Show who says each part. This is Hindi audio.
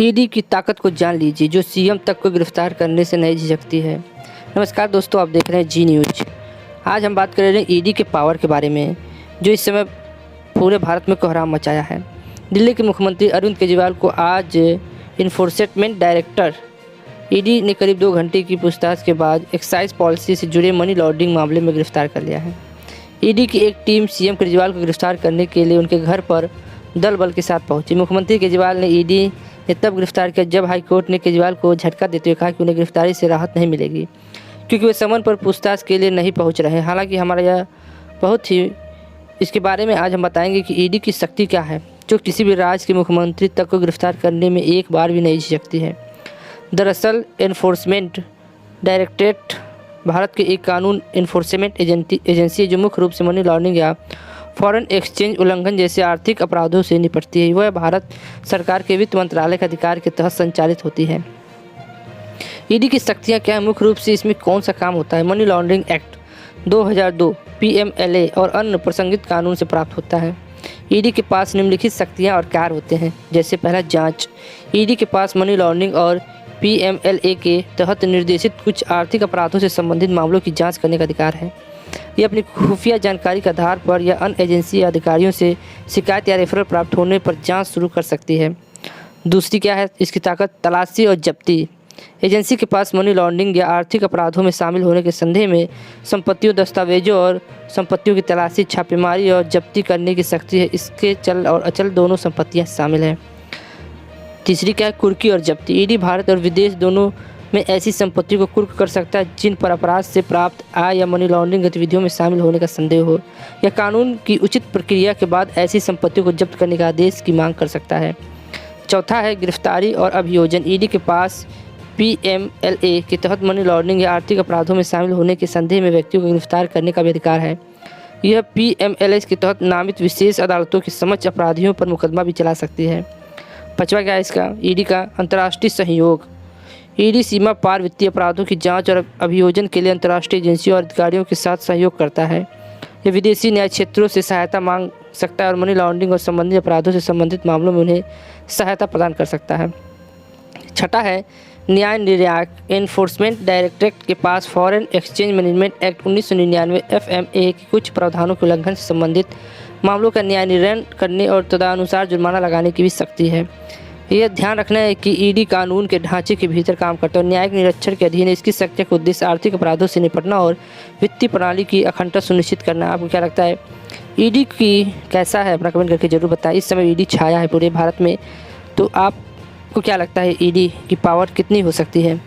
Speaker 1: ईडी की ताकत को जान लीजिए, जो सीएम तक को गिरफ्तार करने से नहीं झिझकती है। नमस्कार दोस्तों, आप देख रहे हैं जी न्यूज। आज हम बात कर रहे हैं ईडी के पावर के बारे में, जो इस समय पूरे भारत में कोहराम मचाया है। दिल्ली के मुख्यमंत्री अरविंद केजरीवाल को आज इन्फोर्समेंट डायरेक्टर ईडी ने करीब 2 घंटे की पूछताछ के बाद एक्साइज पॉलिसी से जुड़े मनी लॉन्ड्रिंग मामले में गिरफ्तार कर लिया है। ईडी की एक टीम सीएम केजरीवाल को गिरफ्तार करने के लिए उनके घर पर दल बल के साथ पहुंची। मुख्यमंत्री केजरीवाल ने ईडी ने तब गिरफ्तार किया जब हाईकोर्ट ने केजरीवाल को झटका देते हुए कहा कि उन्हें गिरफ्तारी से राहत नहीं मिलेगी, क्योंकि वे समन पर पूछताछ के लिए नहीं पहुंच रहे हैं। हालांकि हमारा यह बहुत ही इसके बारे में आज हम बताएंगे कि ईडी की शक्ति क्या है, जो किसी भी राज्य के मुख्यमंत्री तक को गिरफ्तार करने में एक बार भी नहीं झिझकती है। दरअसल एनफोर्समेंट डायरेक्टरेट भारत के एक कानून इन्फोर्समेंट एजेंसी है, जो मुख्य रूप से मनी लॉन्ड्रिंग या फॉरेन एक्सचेंज उल्लंघन जैसे आर्थिक अपराधों से निपटती है। वह भारत सरकार के वित्त मंत्रालय के अधिकार के तहत संचालित होती है। ईडी की शक्तियाँ क्या है, मुख्य रूप से इसमें कौन सा काम होता है। मनी लॉन्ड्रिंग एक्ट 2002 PMLA और अन्य प्रसंगित कानून से प्राप्त होता है। ईडी के पास निम्नलिखित शक्तियाँ और कार्य होते हैं। जैसे पहला, जांच। ईडी के पास मनी लॉन्ड्रिंग और PMLA के तहत निर्देशित कुछ आर्थिक अपराधों से संबंधित मामलों की जांच करने का अधिकार है। ये अपनी खुफिया जानकारी के आधार पर या अन्य एजेंसी या अधिकारियों से शिकायत या रेफरल प्राप्त होने पर जांच शुरू कर सकती है। दूसरी क्या है इसकी ताकत, तलाशी और जब्ती। एजेंसी के पास मनी लॉन्ड्रिंग या आर्थिक अपराधों में शामिल होने के संदेह में संपत्तियों, दस्तावेजों और संपत्तियों की तलाशी, छापेमारी और जब्ती करने की शक्ति है। इसके चल और अचल दोनों संपत्तियाँ शामिल हैं। तीसरी क्या है, कुर्की और जब्ती। ईडी भारत और विदेश दोनों में ऐसी संपत्तियों को कुर्क कर सकता है जिन पर अपराध से प्राप्त आय या मनी लॉन्ड्रिंग गतिविधियों में शामिल होने का संदेह हो, या कानून की उचित प्रक्रिया के बाद ऐसी संपत्तियों को जब्त करने का आदेश की मांग कर सकता है। चौथा है गिरफ्तारी और अभियोजन। ईडी के पास PMLA के तहत मनी लॉन्ड्रिंग या आर्थिक अपराधों में शामिल होने के संदेह में व्यक्तियों को गिरफ्तार करने का भी अधिकार है। यह PMLA के तहत नामित विशेष अदालतों के समक्ष अपराधियों पर मुकदमा भी चला सकती है। पाँचवा क्या है इसका, ईडी का अंतर्राष्ट्रीय सहयोग। ईडी सीमा पार वित्तीय अपराधों की जांच और अभियोजन के लिए अंतर्राष्ट्रीय एजेंसियों और अधिकारियों के साथ सहयोग करता है। यह विदेशी न्याय क्षेत्रों से सहायता मांग सकता है और मनी लॉन्ड्रिंग और संबंधित अपराधों से संबंधित मामलों में उन्हें सहायता प्रदान कर सकता है। छठा है न्याय निर्णायक। एनफोर्समेंट डायरेक्टरेट के पास foreign exchange management act 1999 FMA के कुछ प्रावधानों के उल्लंघन से संबंधित मामलों का न्याय निर्णय करने और तदनुसार जुर्माना लगाने की भी शक्ति है। यह ध्यान रखना है कि ईडी कानून के ढांचे के भीतर काम करता है और न्यायिक निरीक्षण के अधीन है। इसकी शक्ति का उद्देश्य आर्थिक अपराधों से निपटना और वित्तीय प्रणाली की अखंडता सुनिश्चित करना। आपको क्या लगता है ईडी की कैसा है, अपना कमेंट करके जरूर बताएं। इस समय ईडी छाया है पूरे भारत में, तो आपको क्या लगता है ईडी की पावर कितनी हो सकती है।